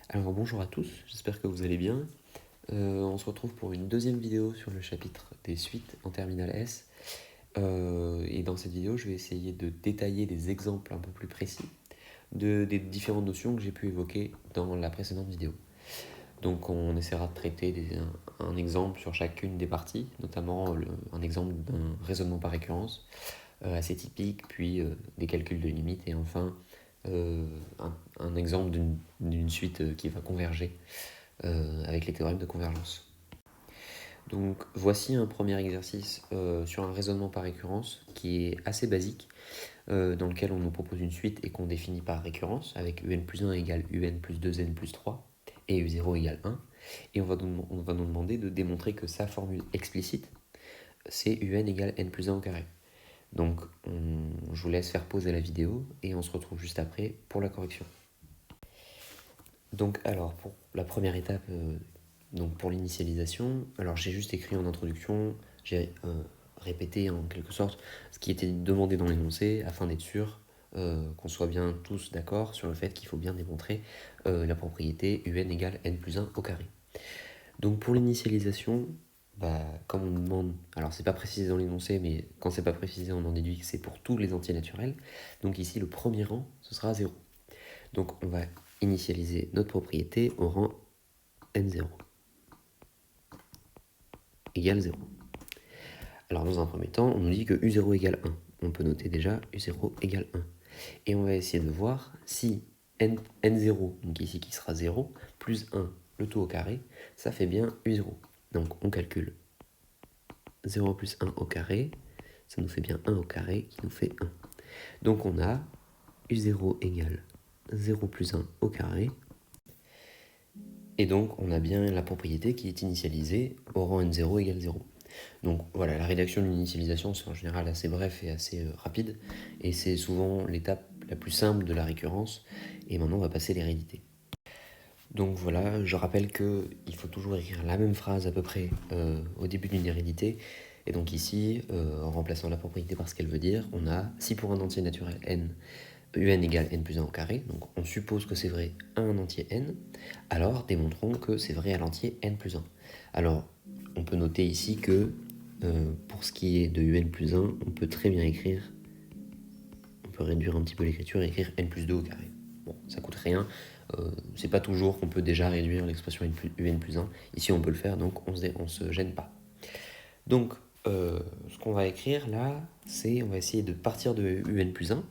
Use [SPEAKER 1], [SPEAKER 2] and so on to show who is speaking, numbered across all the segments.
[SPEAKER 1] Alors bonjour à tous, j'espère que vous allez bien. On se retrouve pour une deuxième vidéo sur le chapitre des suites en terminale S. Et dans cette vidéo, je vais essayer de détailler des exemples un peu plus précis des différentes notions que j'ai pu évoquer dans la précédente vidéo. Donc on essaiera de traiter un exemple sur chacune des parties, notamment un exemple d'un raisonnement par récurrence assez typique, puis des calculs de limites et enfin un exemple d'une suite qui va converger avec les théorèmes de convergence. Donc voici un premier exercice sur un raisonnement par récurrence qui est assez basique, dans lequel on nous propose une suite et qu'on définit par récurrence, avec un plus 1 égale un plus 2n plus 3, et u0 égale 1, et on va nous demander de démontrer que sa formule explicite, c'est un égale n plus 1 au carré. Donc je vous laisse faire pauser la vidéo, et on se retrouve juste après pour la correction. Donc alors, pour la première étape, donc pour l'initialisation, alors j'ai juste écrit en introduction, j'ai répété en quelque sorte ce qui était demandé dans l'énoncé afin d'être sûr qu'on soit bien tous d'accord sur le fait qu'il faut bien démontrer la propriété un égale n plus 1 au carré. Donc pour l'initialisation, comme on nous demande, alors c'est pas précisé dans l'énoncé, mais quand c'est pas précisé, on en déduit que c'est pour tous les entiers naturels. Donc ici, le premier rang, ce sera 0. Donc on va initialiser notre propriété au rang n0 égale 0. Alors dans un premier temps, on nous dit que u0 égale 1. On peut noter déjà u0 égale 1. Et on va essayer de voir si n0, donc ici qui sera 0, plus 1, le tout au carré, ça fait bien u0. Donc on calcule 0 plus 1 au carré, ça nous fait bien 1 au carré qui nous fait 1. Donc on a u0 égale 0 plus 1 au carré. Et donc on a bien la propriété qui est initialisée au rang n0 égale 0. Donc voilà, la rédaction de l'initialisation, c'est en général assez bref et assez rapide, et c'est souvent l'étape la plus simple de la récurrence, et maintenant on va passer l'hérédité. Donc voilà, je rappelle qu'il faut toujours écrire la même phrase à peu près au début d'une hérédité, et donc ici, en remplaçant la propriété par ce qu'elle veut dire, on a, si pour un entier naturel n, un égale n plus 1 au carré, donc on suppose que c'est vrai à un entier n, alors démontrons que c'est vrai à l'entier n plus 1. Alors, on peut noter ici que pour ce qui est de un plus 1, on peut très bien écrire, on peut réduire un petit peu l'écriture et écrire n plus 2 au carré. Bon, ça coûte rien, c'est pas toujours qu'on peut déjà réduire l'expression un plus 1, ici on peut le faire, donc on se gêne pas. Donc, ce qu'on va écrire là, c'est, on va essayer de partir de un plus 1,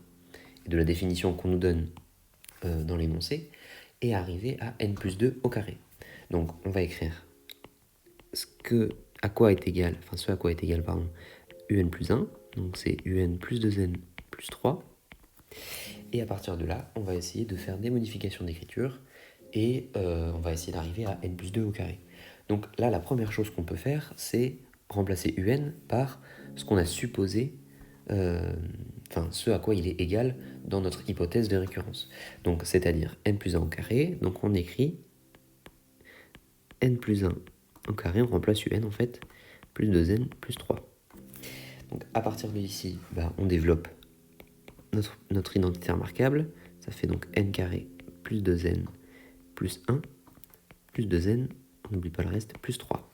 [SPEAKER 1] et de la définition qu'on nous donne dans l'énoncé, et arriver à n plus 2 au carré. Donc on va écrire ce à quoi est égal un plus 1, donc c'est un plus 2n plus 3, et à partir de là, on va essayer de faire des modifications d'écriture, et on va essayer d'arriver à n plus 2 au carré. Donc là, la première chose qu'on peut faire, c'est remplacer un par ce qu'on a supposé, ce à quoi il est égal dans notre hypothèse de récurrence. Donc c'est-à-dire n plus 1 au carré, donc on écrit n plus 1 au carré, on remplace un en fait, plus 2n plus 3. Donc à partir de ici, on développe notre identité remarquable, ça fait donc n carré plus 2n plus 1, plus 2n, on n'oublie pas le reste, plus 3.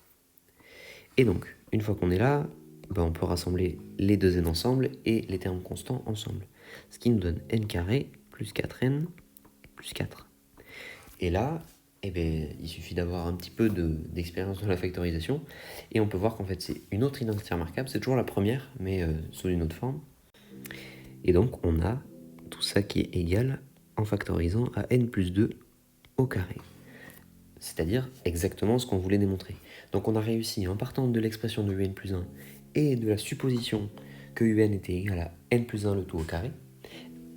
[SPEAKER 1] Et donc, une fois qu'on est là, on peut rassembler les 2n ensemble et les termes constants ensemble. Ce qui nous donne n carré plus 4n plus 4. Et là, il suffit d'avoir un petit peu d'expérience dans la factorisation, et on peut voir qu'en fait c'est une autre identité remarquable, c'est toujours la première, mais sous une autre forme. Et donc on a tout ça qui est égal en factorisant à n plus 2 au carré. C'est-à-dire exactement ce qu'on voulait démontrer. Donc on a réussi, en partant de l'expression de un plus 1 et de la supposition que un était égal à n plus 1 le tout au carré,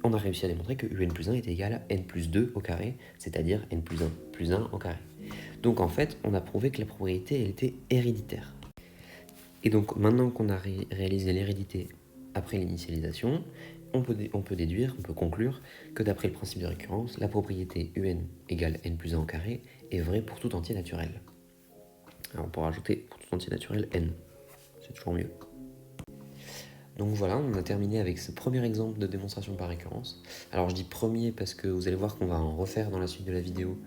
[SPEAKER 1] on a réussi à démontrer que un plus 1 était égal à n plus 2 au carré, c'est-à-dire n plus 1 au carré. Donc en fait, on a prouvé que la propriété, elle était héréditaire. Et donc maintenant qu'on a réalisé l'hérédité après l'initialisation, on peut déduire, on peut conclure que d'après le principe de récurrence, la propriété un égale n plus 1 au carré est vraie pour tout entier naturel. Alors on pourra ajouter pour tout entier naturel n, c'est toujours mieux. Donc voilà, on a terminé avec ce premier exemple de démonstration par récurrence. Alors je dis premier parce que vous allez voir qu'on va en refaire dans la suite de la vidéo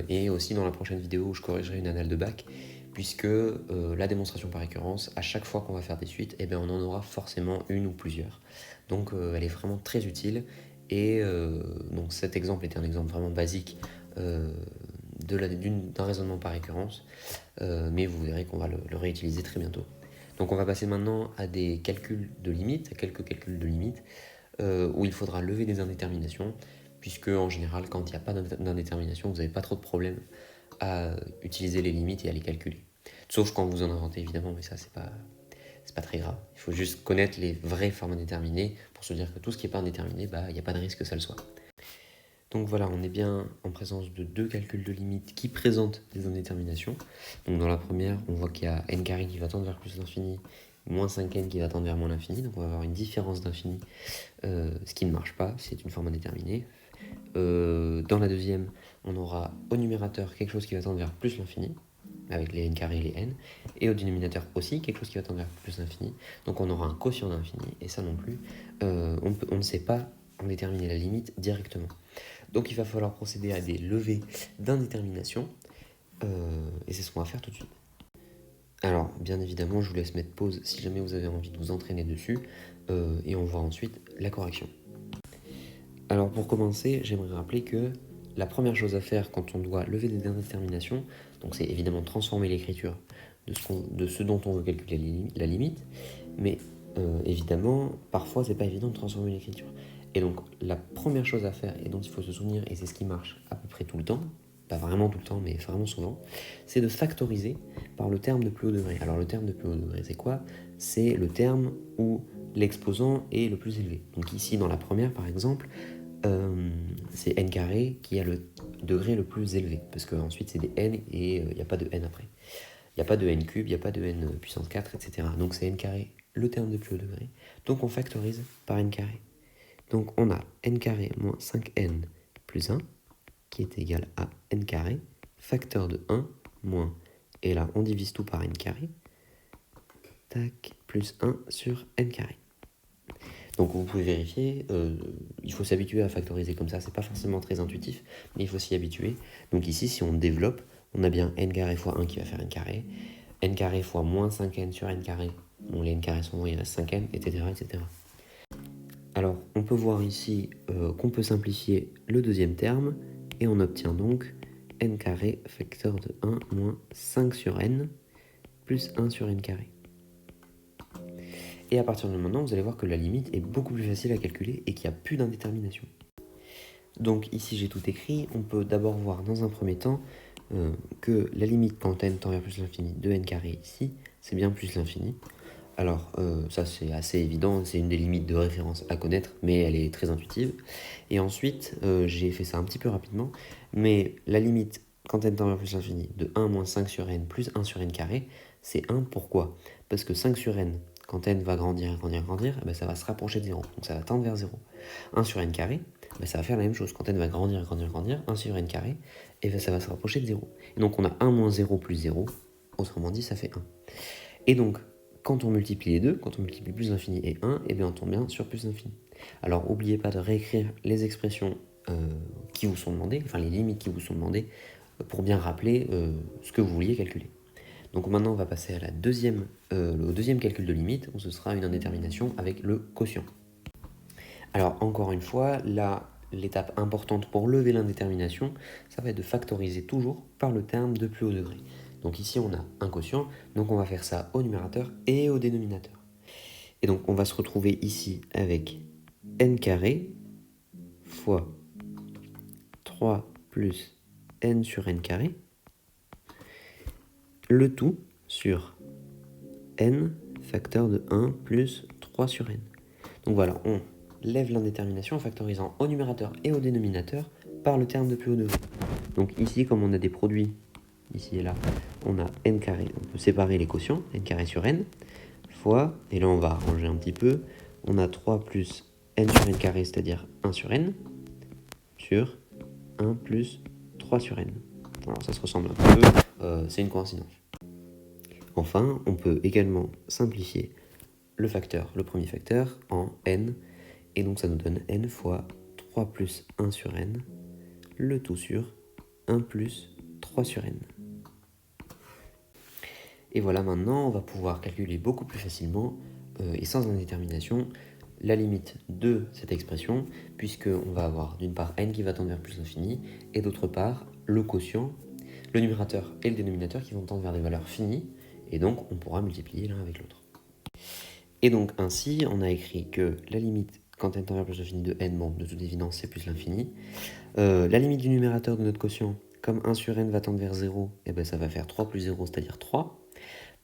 [SPEAKER 1] et aussi dans la prochaine vidéo où je corrigerai une annale de bac, puisque la démonstration par récurrence, à chaque fois qu'on va faire des suites, eh bien, on en aura forcément une ou plusieurs. Donc elle est vraiment très utile, et donc cet exemple était un exemple vraiment basique d'un raisonnement par récurrence, mais vous verrez qu'on va le réutiliser très bientôt. Donc on va passer maintenant à des calculs de limites, à quelques calculs de limites, où il faudra lever des indéterminations, puisque en général, quand il n'y a pas d'indétermination, vous n'avez pas trop de problèmes à utiliser les limites et à les calculer. Sauf quand vous en inventez, évidemment, mais ça, c'est pas très grave. Il faut juste connaître les vraies formes indéterminées pour se dire que tout ce qui n'est pas indéterminé, il n'y a pas de risque que ça le soit. Donc voilà, on est bien en présence de deux calculs de limites qui présentent des indéterminations. Donc dans la première, on voit qu'il y a n carré qui va tendre vers plus l'infini, moins 5n qui va tendre vers moins l'infini. Donc on va avoir une différence d'infini, ce qui ne marche pas, c'est une forme indéterminée. Dans la deuxième, on aura au numérateur quelque chose qui va tendre vers plus l'infini, avec les n carrés et les n, et au dénominateur aussi quelque chose qui va tendre vers plus l'infini. Donc on aura un quotient d'infini, et ça non plus, on ne sait pas en déterminer la limite directement. Donc il va falloir procéder à des levées d'indétermination, et c'est ce qu'on va faire tout de suite. Alors, bien évidemment, je vous laisse mettre pause si jamais vous avez envie de vous entraîner dessus, et on voit ensuite la correction. Alors pour commencer, j'aimerais rappeler que la première chose à faire quand on doit lever des indéterminations, donc c'est évidemment transformer l'écriture de ce dont on veut calculer la limite, mais évidemment, parfois c'est pas évident de transformer l'écriture. Et donc la première chose à faire et dont il faut se souvenir, et c'est ce qui marche à peu près tout le temps, pas vraiment tout le temps, mais vraiment souvent, c'est de factoriser par le terme de plus haut degré. Alors le terme de plus haut degré, c'est quoi? C'est le terme où l'exposant est le plus élevé. Donc ici, dans la première, par exemple, c'est n carré qui a le degré le plus élevé, parce qu'ensuite c'est des n et il n'y a pas de n après. Il n'y a pas de n cube, il n'y a pas de n puissance 4, etc. Donc c'est n carré, le terme de plus haut degré. Donc on factorise par n carré. Donc on a n carré moins 5n plus 1, qui est égal à n carré, facteur de 1 moins, et là on divise tout par n carré, tac, plus 1 sur n carré. Donc vous pouvez vérifier, il faut s'habituer à factoriser comme ça, c'est pas forcément très intuitif, mais il faut s'y habituer. Donc ici, si on développe, on a bien n carré fois 1 qui va faire n carré fois moins 5n sur n carré, bon les n carrés sont moins, il reste 5n, etc., etc. Alors on peut voir ici qu'on peut simplifier le deuxième terme, et on obtient donc n carré facteur de 1 moins 5 sur n, plus 1 sur n carré. Et à partir de maintenant, vous allez voir que la limite est beaucoup plus facile à calculer et qu'il n'y a plus d'indétermination. Donc ici j'ai tout écrit, on peut d'abord voir dans un premier temps que la limite quand n tend vers plus l'infini de n carré ici, c'est bien plus l'infini. Alors ça c'est assez évident, c'est une des limites de référence à connaître, mais elle est très intuitive. Et ensuite, j'ai fait ça un petit peu rapidement, mais la limite quand n tend vers plus l'infini de 1 moins 5 sur n plus 1 sur n carré, c'est 1, pourquoi? Parce que 5 sur n, quand n va grandir, ça va se rapprocher de 0, donc ça va tendre vers 0. 1 sur n carré, ça va faire la même chose, quand n va grandir, 1 sur n carré, et ça va se rapprocher de 0. Et donc on a 1 moins 0 plus 0, autrement dit ça fait 1. Et donc, quand on multiplie les deux, quand on multiplie plus l'infini et 1, et bien on tombe bien sur plus l'infini. Alors n'oubliez pas de réécrire les expressions qui vous sont demandées, enfin les limites qui vous sont demandées, pour bien rappeler ce que vous vouliez calculer. Donc maintenant on va passer à au deuxième calcul de limite, où ce sera une indétermination avec le quotient. Alors encore une fois, là, l'étape importante pour lever l'indétermination, ça va être de factoriser toujours par le terme de plus haut degré. Donc ici on a un quotient, donc on va faire ça au numérateur et au dénominateur. Et donc on va se retrouver ici avec n carré fois 3 plus n sur n carré, le tout sur n facteur de 1 plus 3 sur n. Donc voilà, on lève l'indétermination en factorisant au numérateur et au dénominateur par le terme de plus haut degré. Donc ici, comme on a des produits, ici et là, on a n carré, on peut séparer les quotients, n carré sur n, fois, et là on va arranger un petit peu, on a 3 plus n sur n carré, c'est-à-dire 1 sur n, sur 1 plus 3 sur n. Alors ça se ressemble un peu, c'est une coïncidence. Enfin, on peut également simplifier le premier facteur, en n, et donc ça nous donne n fois 3 plus 1 sur n, le tout sur 1 plus 3 sur n. Et voilà, maintenant, on va pouvoir calculer beaucoup plus facilement et sans indétermination la limite de cette expression, puisqu'on va avoir d'une part n qui va tendre vers plus l'infini, et d'autre part le quotient, le numérateur et le dénominateur qui vont tendre vers des valeurs finies, et donc on pourra multiplier l'un avec l'autre. Et donc ainsi, on a écrit que la limite, quand n tend vers plus l'infini de n, bon, de toute évidence, c'est plus l'infini. La limite du numérateur de notre quotient, comme 1 sur n va tendre vers 0, et ben ça va faire 3 plus 0, c'est-à-dire 3.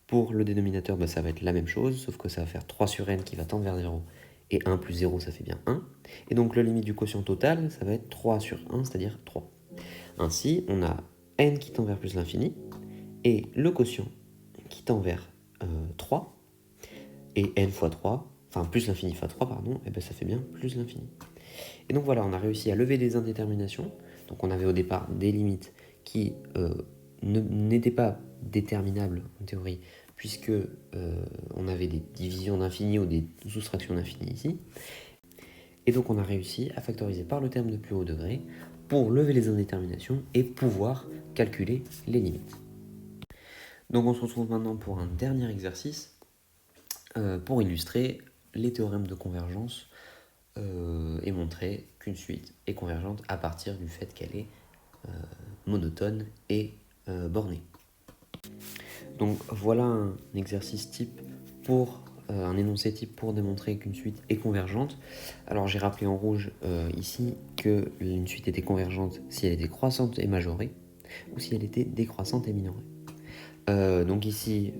[SPEAKER 1] Pour le dénominateur, ben ça va être la même chose, sauf que ça va faire 3 sur n qui va tendre vers 0, et 1 plus 0, ça fait bien 1. Et donc la limite du quotient total, ça va être 3 sur 1, c'est-à-dire 3. Ainsi, on a n qui tend vers plus l'infini, et le quotient qui tend vers 3, et n fois 3, enfin plus l'infini fois 3, pardon, et ben ça fait bien plus l'infini. Et donc voilà, on a réussi à lever les indéterminations. Donc on avait au départ des limites qui n'étaient pas déterminables en théorie, puisque on avait des divisions d'infini ou des soustractions d'infini ici. Et donc on a réussi à factoriser par le terme de plus haut degré pour lever les indéterminations et pouvoir calculer les limites. Donc on se retrouve maintenant pour un dernier exercice pour illustrer les théorèmes de convergence et montrer qu'une suite est convergente à partir du fait qu'elle est monotone et bornée. Donc voilà un exercice type pour un énoncé type pour démontrer qu'une suite est convergente. Alors j'ai rappelé en rouge ici que une suite était convergente si elle était croissante et majorée ou si elle était décroissante et minorée. Donc ici,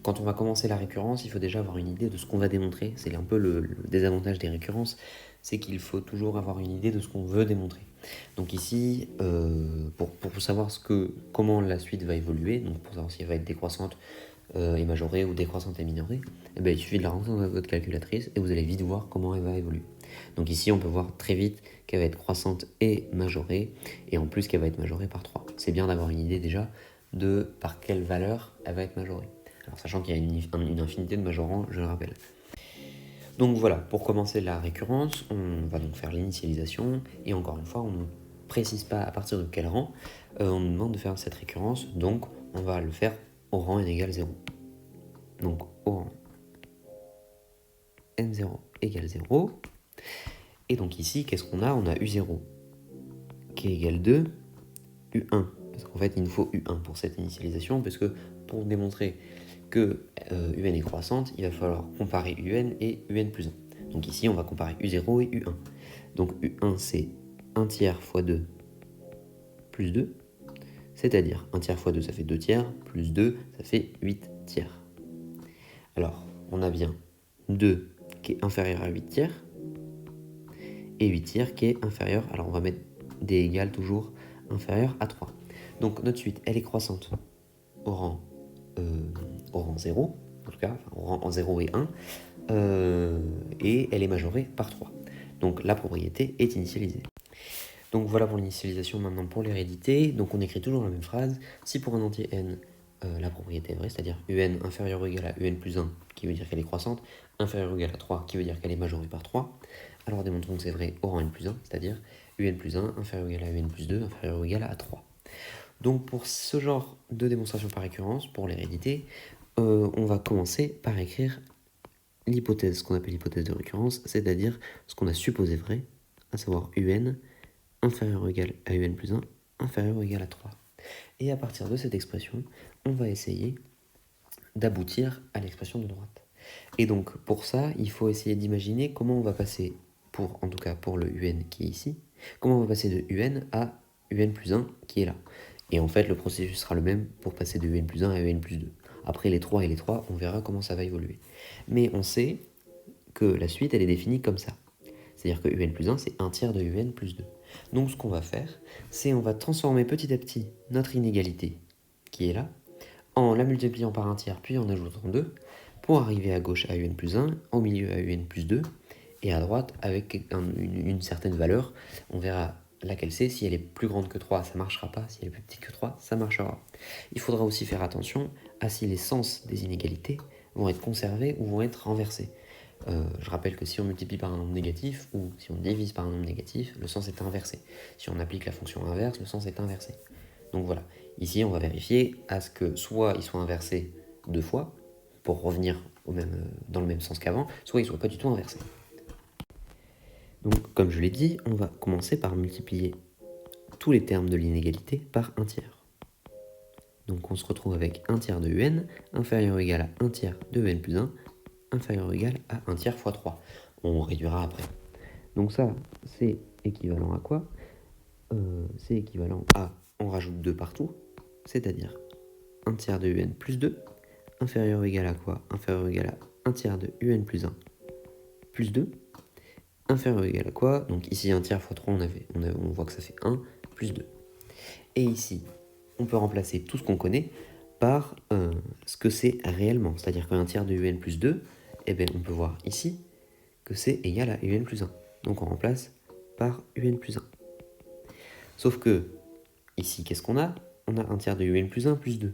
[SPEAKER 1] quand on va commencer la récurrence, il faut déjà avoir une idée de ce qu'on va démontrer. C'est un peu le désavantage des récurrences, c'est qu'il faut toujours avoir une idée de ce qu'on veut démontrer. Donc ici, pour savoir comment la suite va évoluer, donc pour savoir si elle va être décroissante et majorée ou décroissante et minorée, eh bien, il suffit de la rentrer dans votre calculatrice et vous allez vite voir comment elle va évoluer. Donc ici, on peut voir très vite qu'elle va être croissante et majorée, et en plus qu'elle va être majorée par 3. C'est bien d'avoir une idée déjà de par quelle valeur elle va être majorée. Alors sachant qu'il y a une infinité de majorants, je le rappelle. Donc voilà, pour commencer la récurrence, on va donc faire l'initialisation, et encore une fois, on ne précise pas à partir de quel rang on nous demande de faire cette récurrence, donc on va le faire au rang n égale 0. Donc au rang n0 égale 0, et donc ici, qu'est-ce qu'on a? On a u0 qui est égal 2, u1, parce qu'en fait il nous faut u1 pour cette initialisation, parce que pour démontrer que un est croissante, il va falloir comparer un et un plus 1. Donc ici, on va comparer u0 et u1. Donc u1, c'est 1 tiers fois 2 plus 2, c'est-à-dire 1 tiers fois 2, ça fait 2 tiers, plus 2, ça fait 8 tiers. Alors, on a bien 2 qui est inférieur à 8 tiers, et 8 tiers qui est inférieur, alors on va mettre des égales toujours, inférieur à 3. Donc notre suite, elle est croissante au rang 0, en tout cas, au rang 0 et 1, et elle est majorée par 3. Donc la propriété est initialisée. Donc voilà pour l'initialisation. Maintenant pour l'hérédité. Donc on écrit toujours la même phrase. Si pour un entier n, la propriété est vraie, c'est-à-dire un inférieur ou égal à un plus 1, qui veut dire qu'elle est croissante, inférieur ou égal à 3, qui veut dire qu'elle est majorée par 3, alors démontrons que c'est vrai au rang n plus 1, c'est-à-dire un plus 1, inférieur ou égal à un plus 2, inférieur ou égal à 3. Donc pour ce genre de démonstration par récurrence, pour l'hérédité, on va commencer par écrire l'hypothèse, ce qu'on appelle l'hypothèse de récurrence, c'est-à-dire ce qu'on a supposé vrai, à savoir un inférieur ou égal à un plus 1, inférieur ou égal à 3. Et à partir de cette expression, on va essayer d'aboutir à l'expression de droite. Et donc pour ça, il faut essayer d'imaginer comment on va passer, en tout cas pour le un qui est ici, comment on va passer de un à un plus 1 qui est là. Et en fait, le processus sera le même pour passer de un plus 1 à un plus 2. Après les 3 et les 3, on verra comment ça va évoluer. Mais on sait que la suite, elle est définie comme ça. C'est-à-dire que un plus 1, c'est 1 tiers de un plus 2. Donc ce qu'on va faire, c'est on va transformer petit à petit notre inégalité, qui est là, en la multipliant par 1 tiers, puis en ajoutant 2, pour arriver à gauche à un plus 1, au milieu à un plus 2, et à droite avec une certaine valeur. On verra laquelle c'est. Si elle est plus grande que 3, ça ne marchera pas. Si elle est plus petite que 3, ça marchera. Il faudra aussi faire attention à si les sens des inégalités vont être conservés ou vont être renversés. Je rappelle que si on multiplie par un nombre négatif ou si on divise par un nombre négatif, le sens est inversé. Si on applique la fonction inverse, le sens est inversé. Donc voilà, ici on va vérifier à ce que soit il soit inversé 2 fois, pour revenir dans le même sens qu'avant, soit il ne soit pas du tout inversé. Donc comme je l'ai dit, on va commencer par multiplier tous les termes de l'inégalité par 1 tiers. Donc on se retrouve avec 1 tiers de un inférieur ou égal à 1 tiers de un plus 1 inférieur ou égal à 1 tiers fois 3. On réduira après. Donc ça, c'est équivalent à quoi? C'est équivalent à, on rajoute 2 partout, c'est-à-dire 1 tiers de un plus 2, inférieur ou égal à quoi? Inférieur ou égal à 1 tiers de un plus 1 plus 2, inférieur ou égal à quoi? Donc ici 1 tiers fois 3, on voit que ça fait 1 plus 2. Et ici, on peut remplacer tout ce qu'on connaît par ce que c'est réellement. C'est-à-dire qu'un tiers de un plus 2, eh bien, on peut voir ici que c'est égal à un plus 1. Donc on remplace par un plus 1. Sauf que, ici, qu'est-ce qu'on a? On a 1 tiers de un plus 1 plus 2.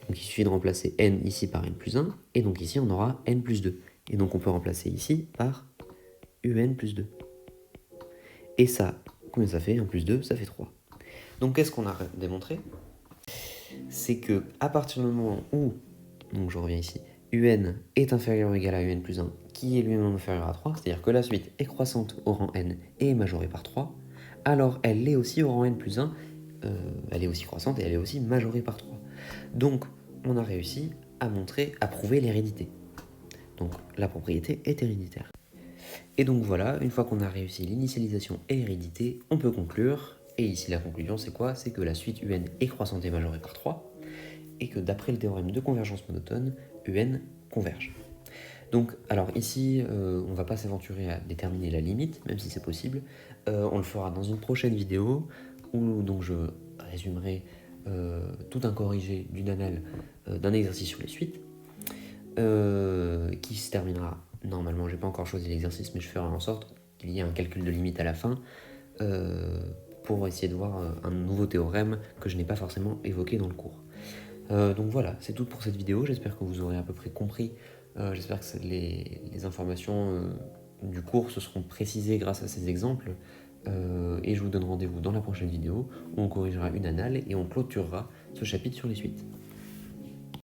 [SPEAKER 1] Donc il suffit de remplacer n ici par n plus 1, et donc ici on aura n plus 2. Et donc on peut remplacer ici par un plus 2. Et ça, combien ça fait? 1 plus 2, ça fait 3. Donc qu'est-ce qu'on a démontré? C'est que à partir du moment où, donc je reviens ici, un est inférieur ou égal à un plus 1, qui est lui-même inférieur à 3, c'est-à-dire que la suite est croissante au rang n et est majorée par 3, alors elle l'est aussi au rang n plus 1, elle est aussi croissante et elle est aussi majorée par 3. Donc on a réussi à prouver l'hérédité. Donc la propriété est héréditaire. Et donc voilà, une fois qu'on a réussi l'initialisation et l'hérédité, on peut conclure. Et ici la conclusion c'est quoi? C'est que la suite un est croissante et majorée par 3, et que d'après le théorème de convergence monotone, un converge. Donc, alors ici, on ne va pas s'aventurer à déterminer la limite, même si c'est possible. On le fera dans une prochaine vidéo, où donc je résumerai tout un corrigé d'une annale d'un exercice sur les suites, qui se terminera, normalement, j'ai pas encore choisi l'exercice, mais je ferai en sorte qu'il y ait un calcul de limite à la fin, pour essayer de voir un nouveau théorème que je n'ai pas forcément évoqué dans le cours. Donc voilà, c'est tout pour cette vidéo, j'espère que vous aurez à peu près compris, j'espère que les informations du cours se seront précisées grâce à ces exemples, et je vous donne rendez-vous dans la prochaine vidéo où on corrigera une annale et on clôturera ce chapitre sur les suites.